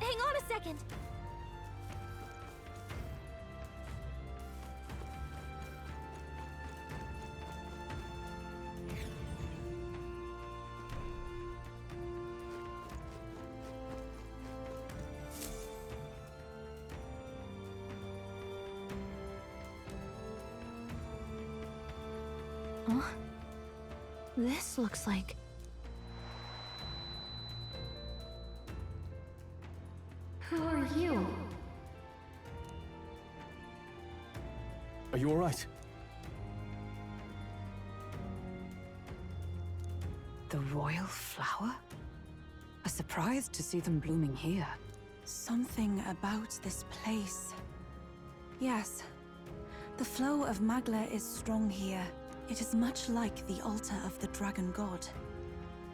hang on a second! Huh? This looks like... Who are you? Are you all right? The royal flower? A surprise to see them blooming here. Something about this place. Yes, the flow of Magla is strong here. It is much like the altar of the dragon god.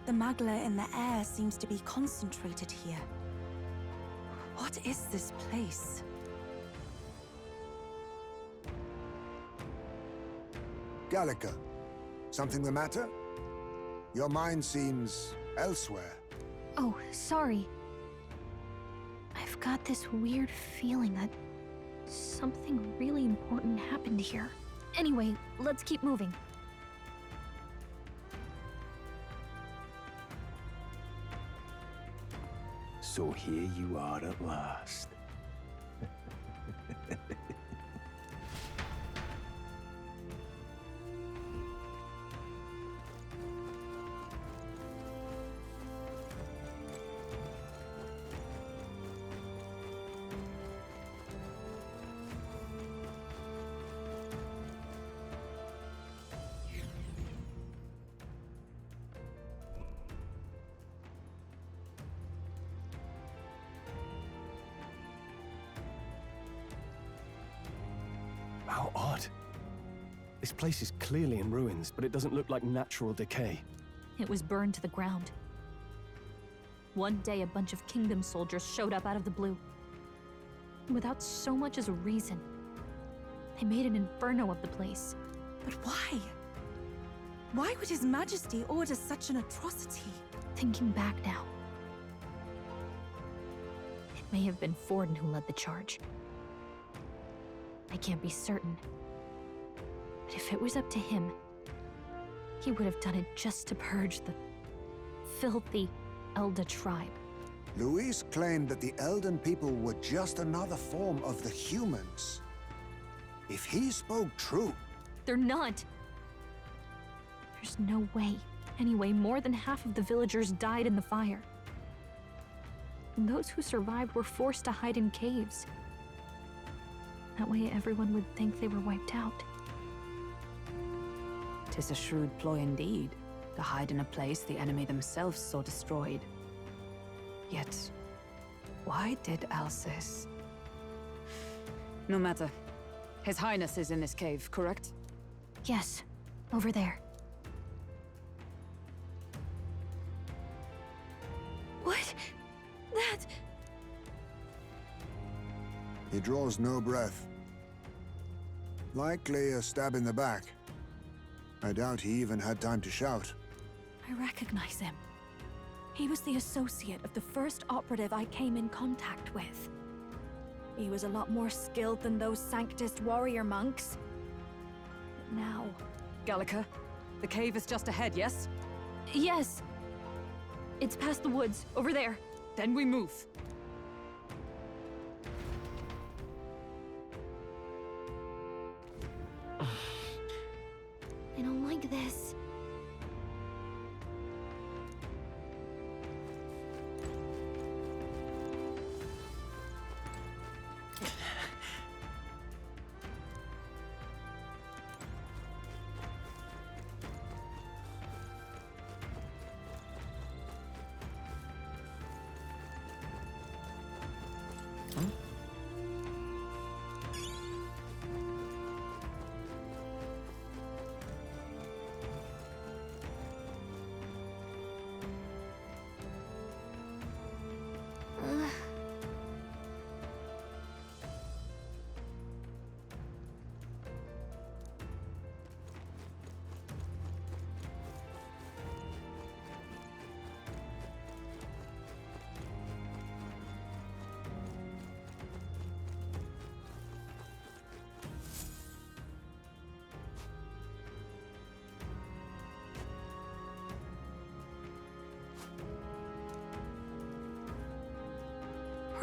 The Magla in the air seems to be concentrated here. What is this place? Gallica, something the matter? Your mind seems elsewhere. Oh, sorry. I've got this weird feeling that something really important happened here. Anyway, let's keep moving. So here you are at last. How odd. This place is clearly in ruins, but it doesn't look like natural decay. It was burned to the ground. One day, a bunch of kingdom soldiers showed up out of the blue. Without so much as a reason. They made an inferno of the place. But why? Why would His Majesty order such an atrocity? Thinking back now, it may have been Forden who led the charge. I can't be certain. But if it was up to him, he would have done it just to purge the filthy Elda tribe. Luis claimed that the Eldan people were just another form of the humans. If he spoke true... They're not! There's no way. Anyway, more than half of the villagers died in the fire. And those who survived were forced to hide in caves. That way everyone would think they were wiped out. 'Tis a shrewd ploy indeed, to hide in a place the enemy themselves saw destroyed. Yet, why did Alcis? No matter. His Highness is in this cave, correct? Yes, over there. What? That... He draws no breath. Likely a stab in the back. I doubt he even had time to shout. I recognize him. He was the associate of the first operative I came in contact with. He was a lot more skilled than those Sanctist warrior monks. But now... Gallica, the cave is just ahead, yes? Yes! It's past the woods, over there. Then we move. I don't like this.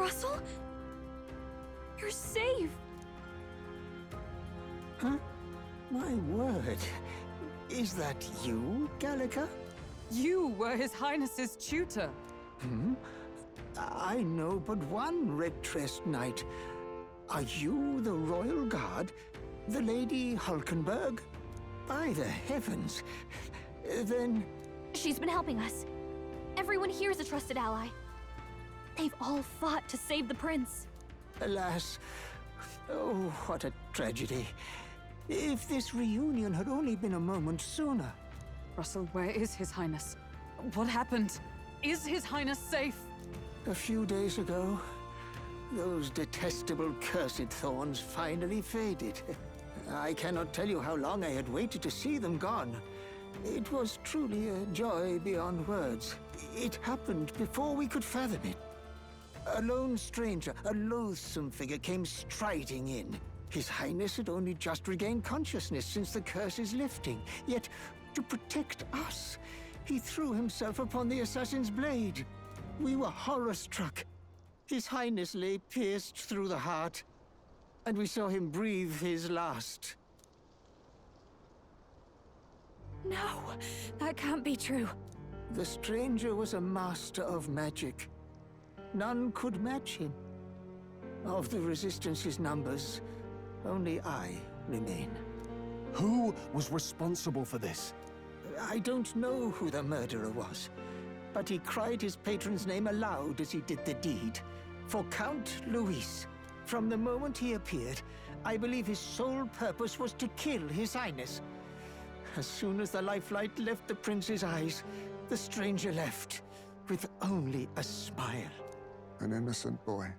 Russell? You're safe! Huh? My word. Is that you, Gallica? You were His Highness's tutor. Hmm? I know but one red-tressed knight. Are you the royal guard? The Lady Hulkenberg? By the heavens. Then... She's been helping us. Everyone here's a trusted ally. They've all fought to save the prince. Alas. Oh, what a tragedy. If this reunion had only been a moment sooner. Russell, where is His Highness? What happened? Is His Highness safe? A few days ago, those detestable cursed thorns finally faded. I cannot tell you how long I had waited to see them gone. It was truly a joy beyond words. It happened before we could fathom it. A lone stranger, a loathsome figure, came striding in. His Highness had only just regained consciousness since the curse's lifting. Yet, to protect us, he threw himself upon the assassin's blade. We were horror-struck. His Highness lay pierced through the heart, and we saw him breathe his last. No, that can't be true. The stranger was a master of magic. None could match him. Of the Resistance's numbers, only I remain. Who was responsible for this? I don't know who the murderer was, but he cried his patron's name aloud as he did the deed. For Count Luis, from the moment he appeared, I believe his sole purpose was to kill His Highness. As soon as the lifelight left the prince's eyes, the stranger left, with only a smile. An innocent boy.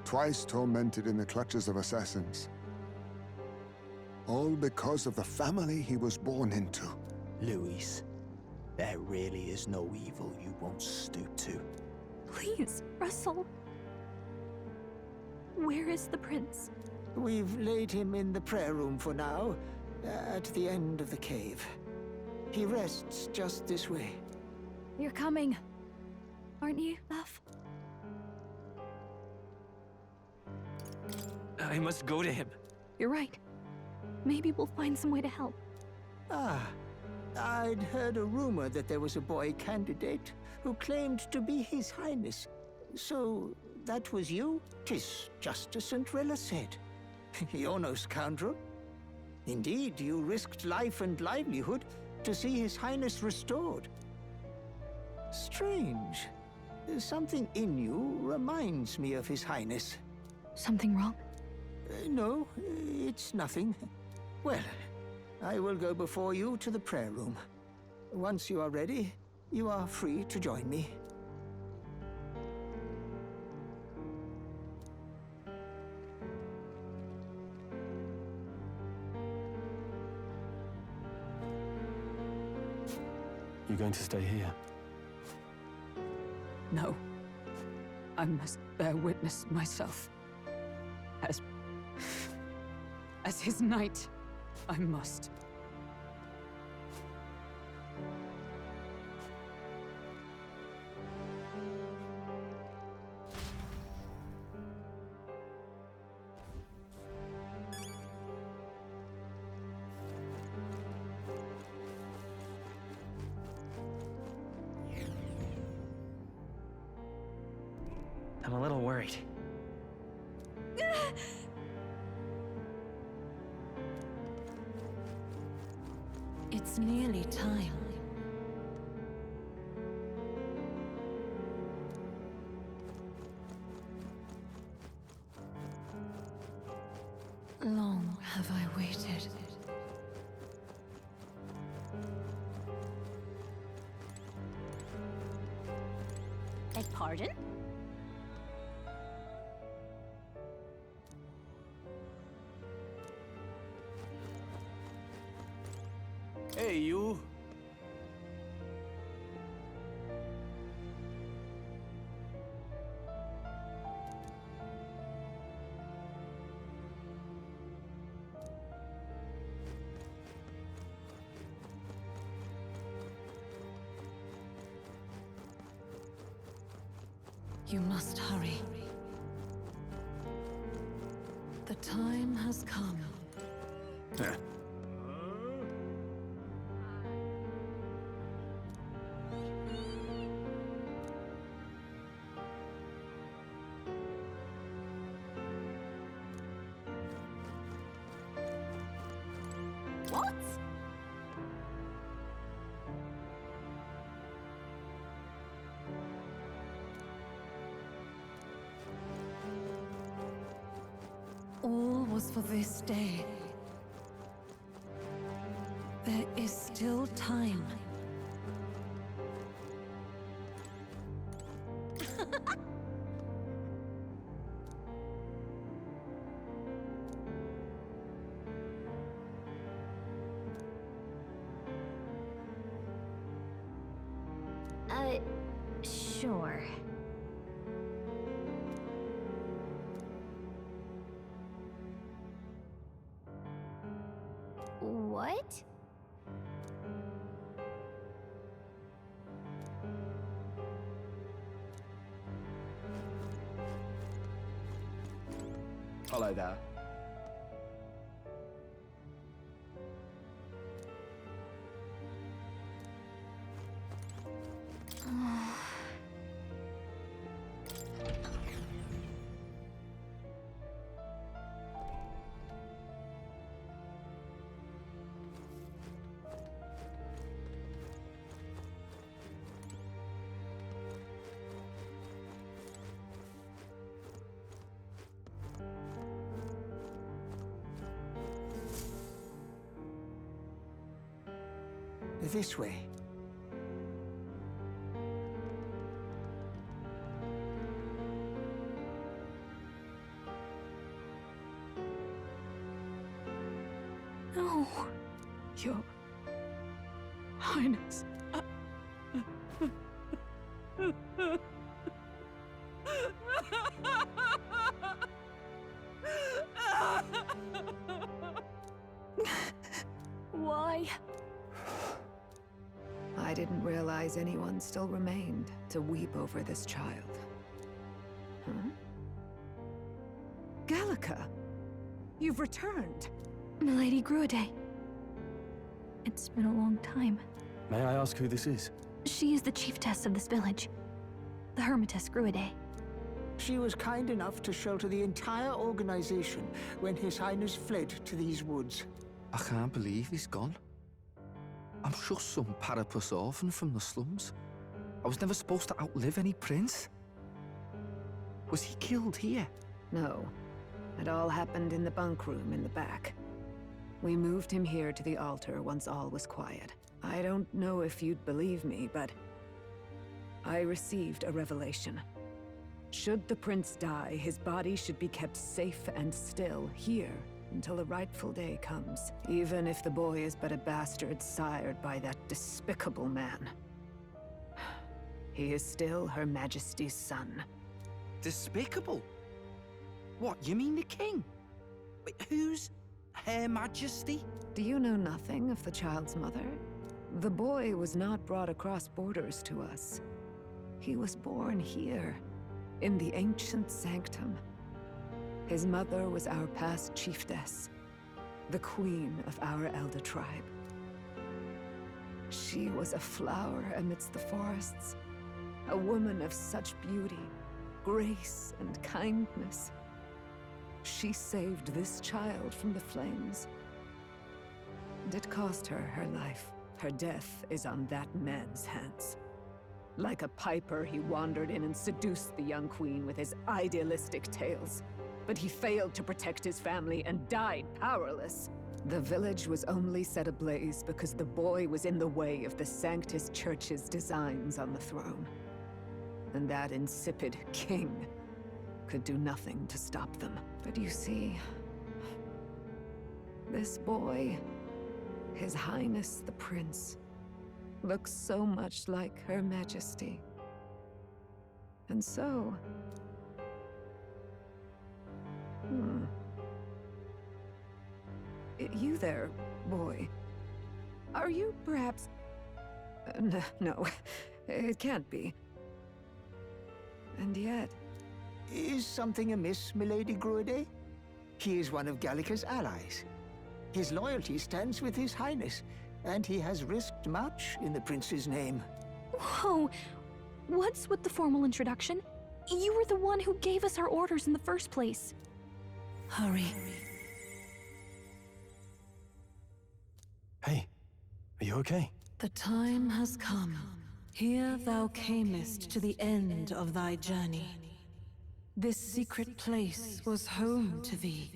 Twice tormented in the clutches of assassins. All because of the family he was born into. Luis, there really is no evil you won't stoop to. Please, Russell. Where is the prince? We've laid him in the prayer room for now, at the end of the cave. He rests just this way. You're coming, aren't you, love? I must go to him. You're right. Maybe we'll find some way to help. Ah, I'd heard a rumor that there was a boy candidate who claimed to be His Highness. So, that was you? 'Tis just as St. Rilla said. You're no scoundrel. Indeed, you risked life and livelihood to see His Highness restored. Strange. Something in you reminds me of His Highness. Something wrong? No, it's nothing. Well, I will go before you to the prayer room. Once you are ready, you are free to join me. You're going to stay here? No. I must bear witness myself. As his knight, I must. I'm a little worried. It's nearly time. Long have I waited. Beg pardon? Hey, you! You must hurry. time has come. What? All was for this day. There is still time. Sure. What? Hello there. This way. No, Your Highness. Why? I didn't realize anyone still remained to weep over this child. Huh? Gallica, you've returned. Milady Gruade. It's been a long time. May I ask who this is? She is the chiefess of this village. The Hermitess Gruade. She was kind enough to shelter the entire organization when His Highness fled to these woods. I can't believe he's gone. I'm just some parapus orphan from the slums. I was never supposed to outlive any prince. Was he killed here? No. It all happened in the bunk room in the back. We moved him here to the altar once all was quiet. I don't know if you'd believe me, but I received a revelation. Should the prince die, his body should be kept safe and still here until the rightful day comes, even if the boy is but a bastard sired by that despicable man. He is still Her Majesty's son. Despicable? What, you mean the king? Wait, who's Her Majesty? Do you know nothing of the child's mother? The boy was not brought across borders to us. He was born here, in the ancient sanctum. His mother was our past chiefess, the queen of our Elder tribe. She was a flower amidst the forests, a woman of such beauty, grace, and kindness. She saved this child from the flames. And it cost her her life. Her death is on that man's hands. Like a piper, he wandered in and seduced the young queen with his idealistic tales. But he failed to protect his family and died powerless. The village was only set ablaze because the boy was in the way of the Sanctus Church's designs on the throne. And that insipid king could do nothing to stop them. But you see, this boy, His Highness the Prince, looks so much like Her Majesty. And so... You there, boy. Are you perhaps... No, it can't be. And yet... Is something amiss, Milady Gruade? He is one of Gallica's allies. His loyalty stands with His Highness, and he has risked much in the prince's name. Whoa! What's with the formal introduction? You were the one who gave us our orders in the first place. Hurry. Hey, are you okay? The time has come. Here thou camest to the end of thy journey. This secret place was home to thee.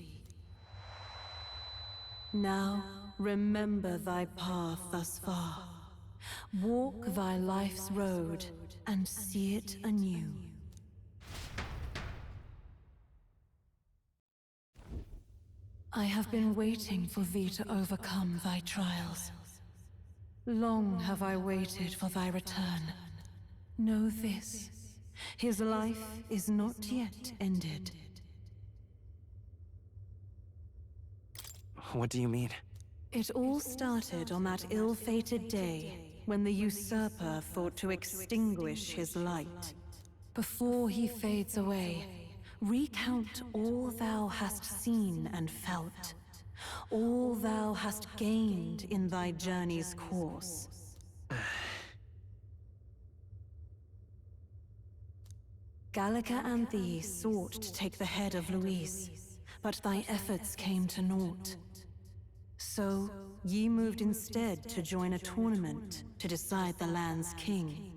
Now, remember thy path thus far. Walk thy life's road and see it anew. I have been waiting for thee to overcome thy trials. Long have I waited for thy return. Know this, his life is not yet ended. What do you mean? It all started on that ill-fated day when the usurper thought to extinguish his light. Before he fades away, recount all thou hast seen and felt, all thou hast gained in thy journey's course. Gallica and thee sought to take the head of Luis, but thy efforts came to naught. So, ye moved instead to join a tournament to decide the land's king.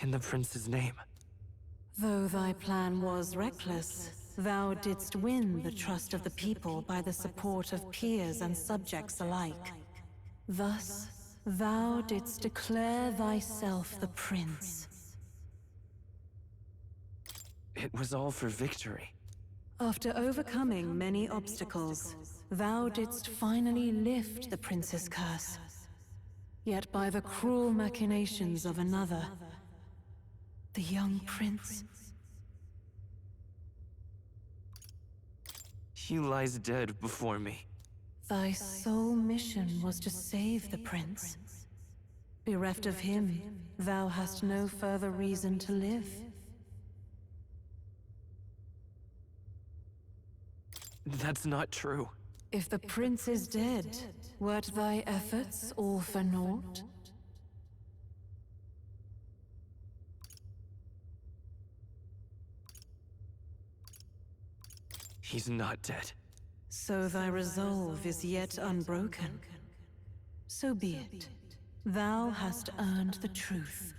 In the prince's name. Though thy plan was reckless, thou didst win the trust of the people by the support of peers and subjects alike. Thus, thou didst declare thyself the prince. It was all for victory. After overcoming many obstacles, thou didst finally lift the prince's curse. Yet by the cruel machinations of another, the young prince... He lies dead before me. Thy sole mission was to save the prince. Bereft of him, thou hast no further reason to live. That's not true. If the prince is dead, wert thy efforts all for naught? He's not dead. So thy resolve is yet unbroken. So be it. Thou hast earned the truth.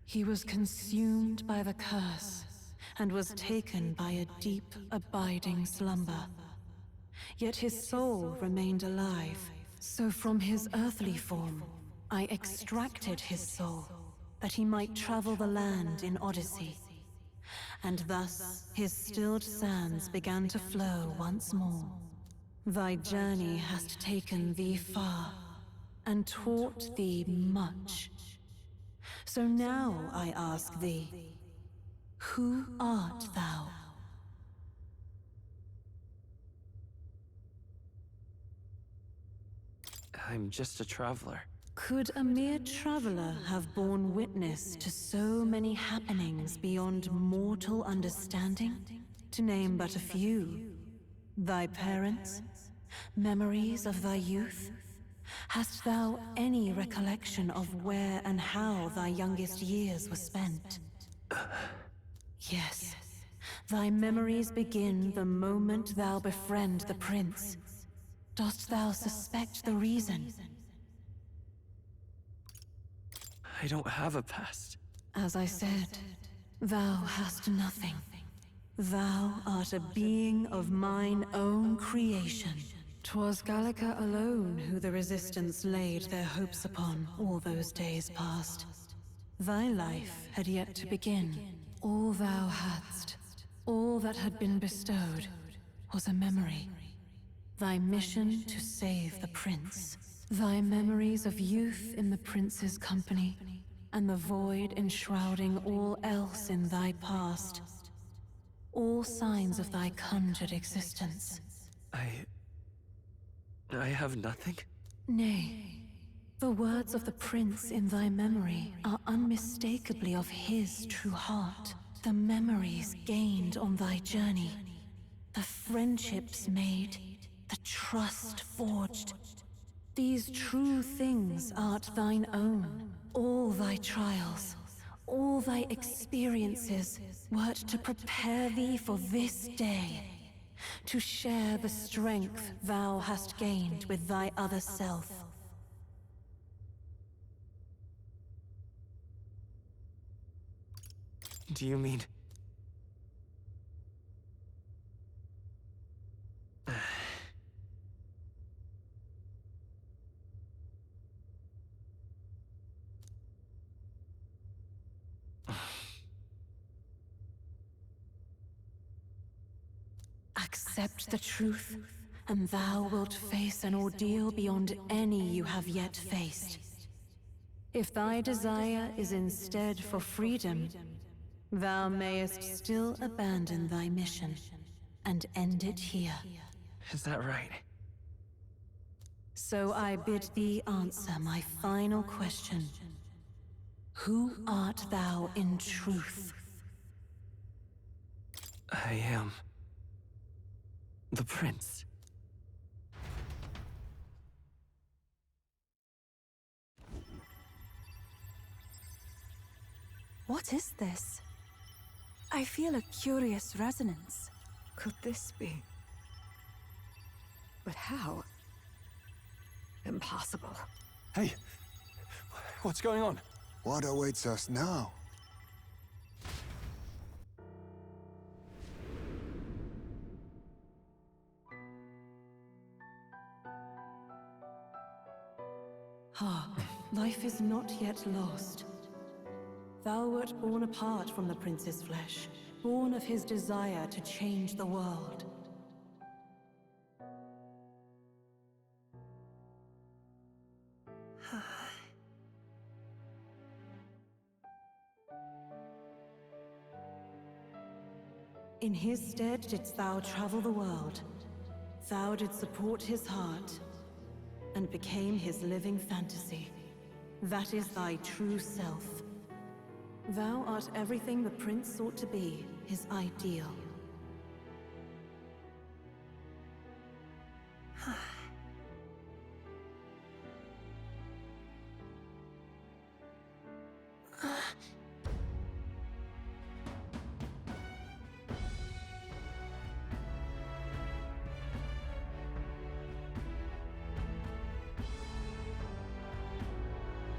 He was consumed by the curse, and was taken by a deep, abiding slumber. Yet his soul remained alive, so from his earthly form, I extracted his soul, that he might travel the land in Odyssey. And thus, his stilled sands began to flow once more. Thy journey hast taken thee far, and taught thee much. So now I ask thee, who art thou? I'm just a traveler. Could a mere traveler have borne witness to so many happenings beyond mortal understanding? To name but a few. Thy parents? Memories of thy youth? Hast thou any recollection of where and how thy youngest years were spent? Yes. Thy memories begin the moment thou befriend the prince. Dost thou suspect the reason? I don't have a past. As I said, thou hast nothing. Thou art a being of mine own creation. 'Twas Gallica alone who the Resistance laid their hopes upon all those days past. Thy life had yet to begin. All thou hadst, all that had been bestowed, was a memory. Thy mission to save the prince. Thy memories of youth in the prince's company, and the void enshrouding all else in thy past. All signs of thy conjured existence. I have nothing? Nay, the words of the prince in thy memory are unmistakably of his true heart. The memories gained on thy journey, the friendships made, the trust forged. These true things art thine own. All thy trials, all thy experiences wert to prepare thee for this day, to share the strength thou hast gained with thy other self. Do you mean... Accept the truth, and thou wilt face an ordeal beyond any you have yet faced. If thy desire is instead for freedom, thou mayest still abandon thy mission and end it here. Is that right? So I bid thee answer my final question. Who art thou in truth? I am... the prince. What is this? I feel a curious resonance. Could this be? But how? Impossible. Hey, what's going on? What awaits us now? Hark, life is not yet lost. Thou wert born apart from the prince's flesh, born of his desire to change the world. In his stead didst thou travel the world. Thou didst support his heart, and became his living fantasy. That is thy true self. Thou art everything the prince sought to be, his ideal.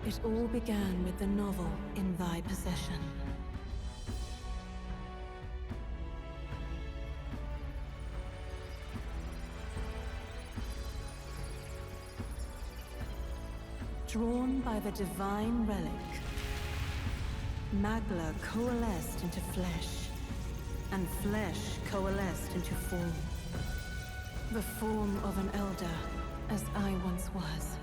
It all began with the novel in thy possession. Drawn by the divine relic, Magla coalesced into flesh, and flesh coalesced into form. The form of an elder, as I once was.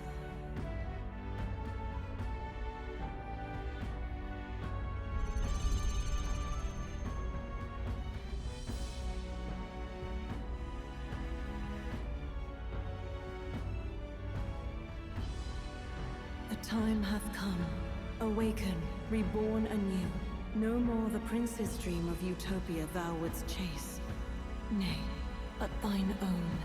Time hath come. Awaken, reborn anew. No more the prince's dream of utopia thou wouldst chase. Nay, but thine own.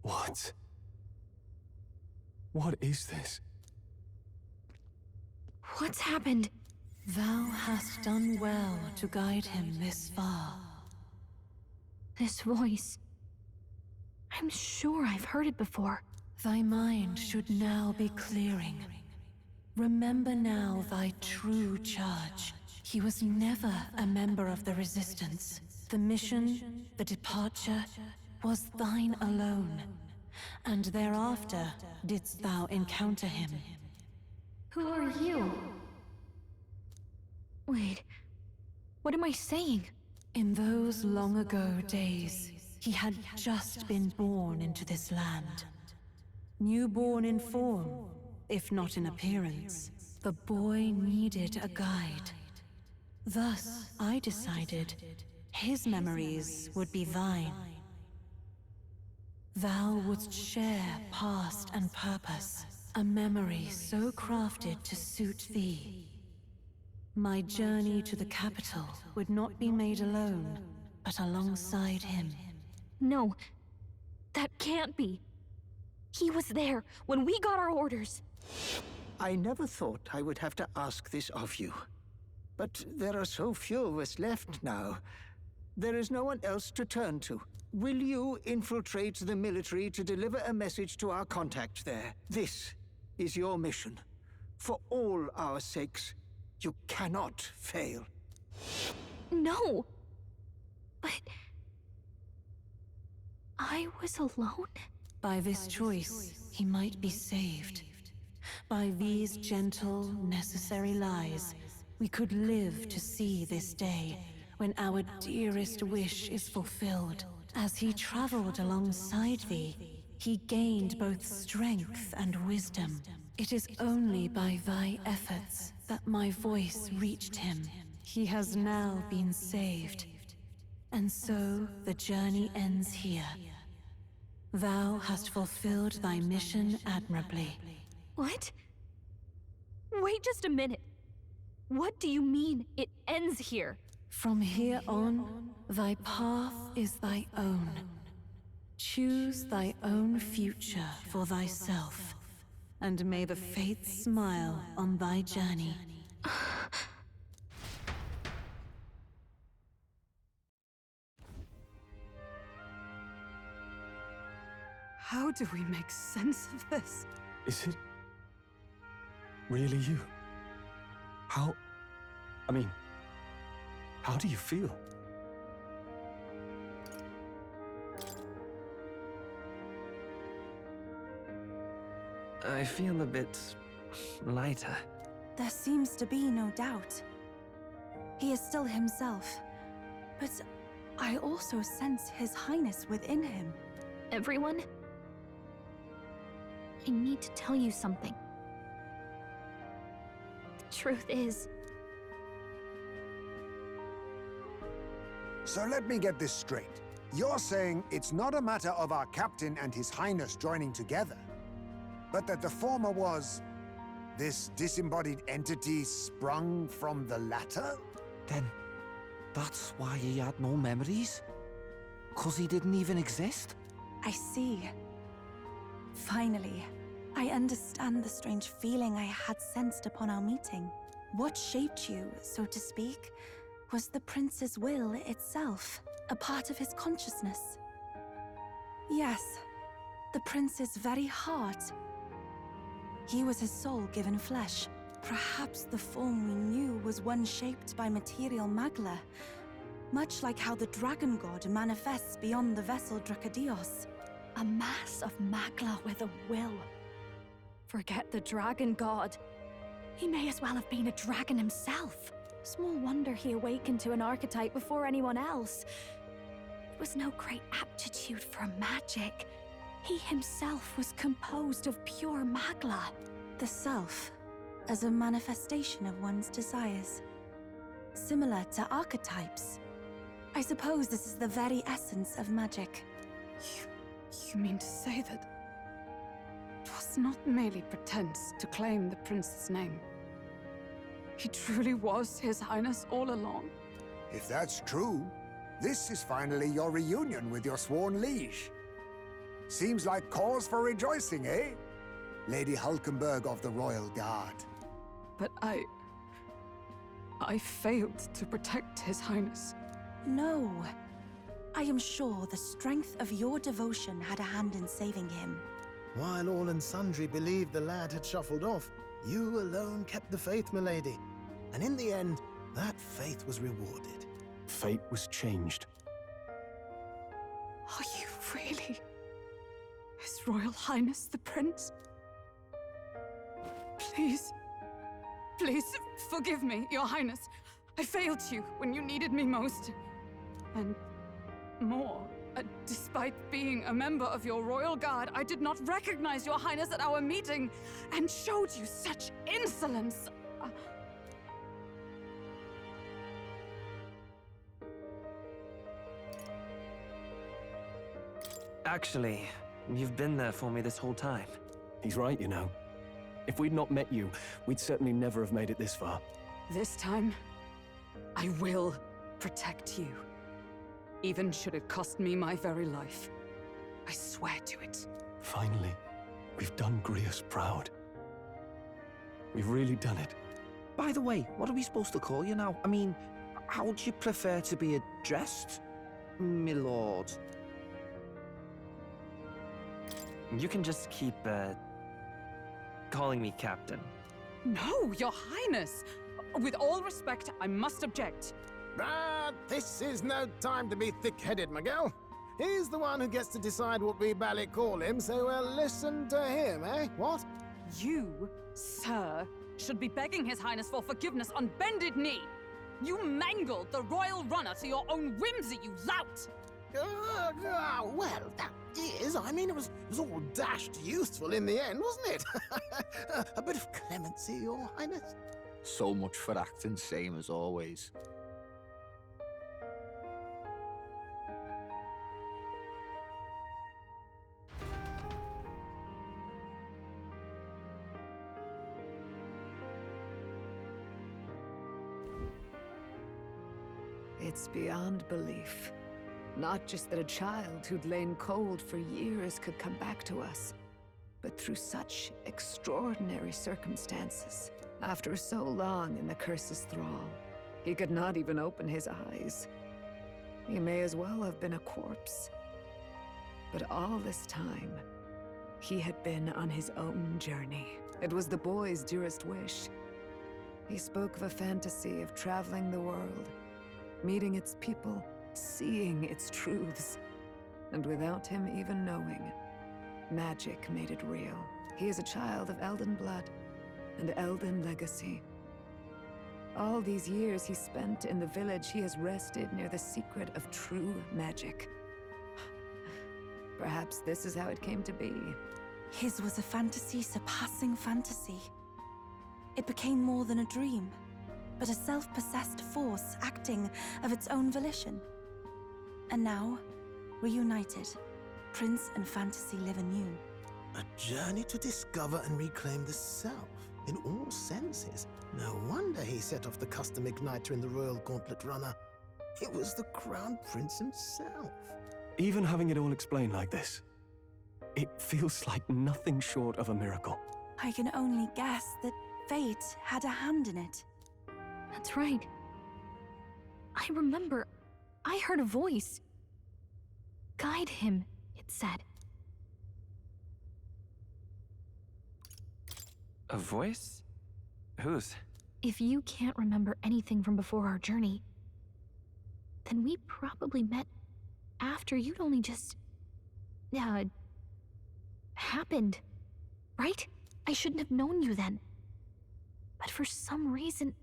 What? What is this? What's happened? Thou hast done well to guide him this far. This voice. I'm sure I've heard it before. Thy mind should now be clearing. Remember now thy true charge. He was never a member of the Resistance. The mission, the departure, was thine alone. and thereafter didst thou encounter him. Who are you? Wait, what am I saying? In those long ago days, he had just been born into this land. Newborn in form, if not in appearance, the boy needed a guide. Thus, I decided his memories would be thine. Thou wouldst share past and purpose, a memory so crafted to suit thee. My journey to the capital would not be made alone, but alongside him. No, that can't be. He was there when we got our orders. I never thought I would have to ask this of you. But there are so few of us left now. There is no one else to turn to. Will you infiltrate the military to deliver a message to our contact there? This is your mission. For all our sakes, you cannot fail. No! But... I was alone? By this choice, he might be saved. By these gentle, necessary lies, we could live to see this day, when our dearest wish is fulfilled. As he traveled alongside thee, he gained both strength and wisdom. It is only by thy efforts that my voice reached him. He has now been saved. And so the journey ends here. Thou hast fulfilled thy mission admirably. What? Wait just a minute. What do you mean, it ends here? From here on, thy path is thy own. Choose thy own future for thyself, and may the fates smile on thy journey. How do we make sense of this? Is it really you? How do you feel? I feel a bit lighter. There seems to be no doubt. He is still himself, but I also sense His Highness within him. Everyone? I need to tell you something. The truth is... So let me get this straight. You're saying it's not a matter of our captain and His Highness joining together, but that the former was this disembodied entity sprung from the latter? Then, that's why he had no memories? 'Cause he didn't even exist? I see. Finally, I understand the strange feeling I had sensed upon our meeting. What shaped you, so to speak, was the prince's will itself, a part of his consciousness. Yes, the prince's very heart. He was his soul given flesh. Perhaps the form we knew was one shaped by material magla, much like how the dragon god manifests beyond the vessel Drakadios. A mass of magla with a will. Forget the dragon god. He may as well have been a dragon himself. Small wonder he awakened to an archetype before anyone else. It was no great aptitude for magic. He himself was composed of pure magla. The self, as a manifestation of one's desires. Similar to archetypes. I suppose this is the very essence of magic. You mean to say that it was not merely pretense to claim the prince's name? He truly was His Highness all along? If that's true, this is finally your reunion with your sworn liege. Seems like cause for rejoicing, eh? Lady Hulkenberg of the Royal Guard. But I failed to protect His Highness. No. I am sure the strength of your devotion had a hand in saving him. While all and sundry believed the lad had shuffled off, you alone kept the faith, milady. And in the end, that faith was rewarded. Fate was changed. Are you really His Royal Highness the Prince? Please. Please, forgive me, Your Highness. I failed you when you needed me most. And more, despite being a member of your royal guard, I did not recognize Your Highness at our meeting and showed you such insolence. Actually, you've been there for me this whole time. He's right, you know. If we'd not met you, we'd certainly never have made it this far. This time, I will protect you. Even should it cost me my very life. I swear to it. Finally, we've done Grius proud. We've really done it. By the way, what are we supposed to call you now? I mean, how would you prefer to be addressed, my lord? You can just keep, calling me Captain. No, Your Highness! With all respect, I must object. But this is no time to be thick-headed, Miguel. He's the one who gets to decide what we ballet call him, so we'll listen to him, eh? What? You, sir, should be begging His Highness for forgiveness on bended knee. You mangled the royal runner to your own whimsy, you lout! Well, that is, I mean, it was all dashed useful in the end, wasn't it? A bit of clemency, Your Highness. So much for acting same as always. It's beyond belief. Not just that a child who'd lain cold for years could come back to us, but through such extraordinary circumstances. After so long in the curse's thrall, he could not even open his eyes. He may as well have been a corpse. But all this time, he had been on his own journey. It was the boy's dearest wish. He spoke of a fantasy of traveling the world, meeting its people, seeing its truths. And without him even knowing, magic made it real. He is a child of Eldan blood and Eldan legacy. All these years he spent in the village, he has rested near the secret of true magic. Perhaps this is how it came to be. His was a fantasy surpassing fantasy. It became more than a dream, but a self-possessed force acting of its own volition. And now, reunited, Prince and fantasy live anew. A journey to discover and reclaim the self, in all senses. No wonder he set off the custom igniter in the Royal Gauntlet Runner. It was the Crown Prince himself. Even having it all explained like this, it feels like nothing short of a miracle. I can only guess that fate had a hand in it. That's right. I remember, I heard a voice. Guide him, it said. A voice? Whose? If you can't remember anything from before our journey, then we probably met after you'd only just... happened, right? I shouldn't have known you then. But for some reason,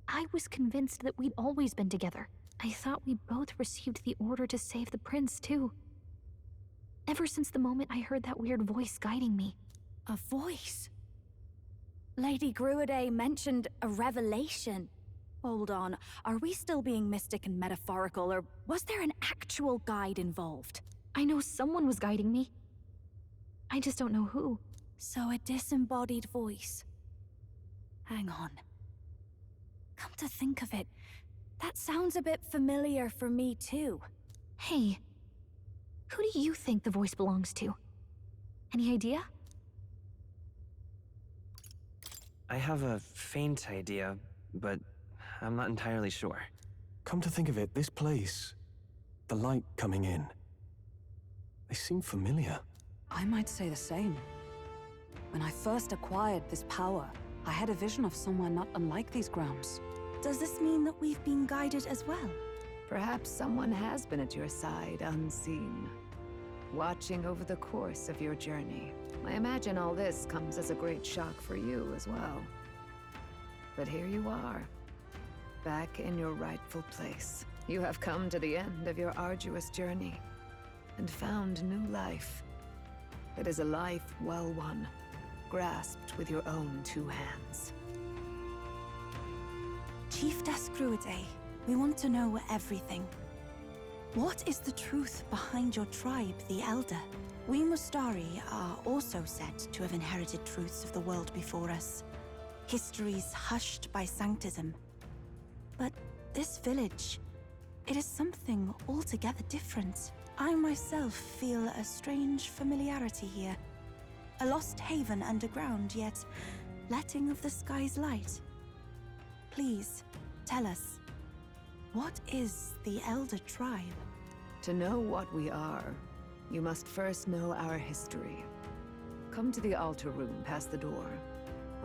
I was convinced that we'd always been together. I thought we both received the order to save the prince, too. Ever since the moment I heard that weird voice guiding me. A voice? Lady Gruiday mentioned a revelation. Hold on, are we still being mystic and metaphorical, or was there an actual guide involved? I know someone was guiding me. I just don't know who. So a disembodied voice. Hang on. Come to think of it, that sounds a bit familiar for me too. Hey, who do you think the voice belongs to? Any idea? I have a faint idea, but I'm not entirely sure. Come to think of it, this place, the light coming in, they seem familiar. I might say the same. When I first acquired this power, I had a vision of somewhere not unlike these grounds. Does this mean that we've been guided as well? Perhaps someone has been at your side unseen. watching over the course of your journey. I imagine all this comes as a great shock for you as well. But here you are, back in your rightful place. You have come to the end of your arduous journey, and found new life. It is a life well won, grasped with your own two hands. Chiefess Gruidae, we want to know everything. What is the truth behind your tribe, the Elder? We Mustari are also said to have inherited truths of the world before us. Histories hushed by sanctism. But this village, it is something altogether different. I myself feel a strange familiarity here. A lost haven underground, yet letting of the sky's light. Please, tell us, what is the Elder tribe? To know what we are, you must first know our history. Come to the altar room past the door.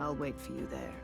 I'll wait for you there.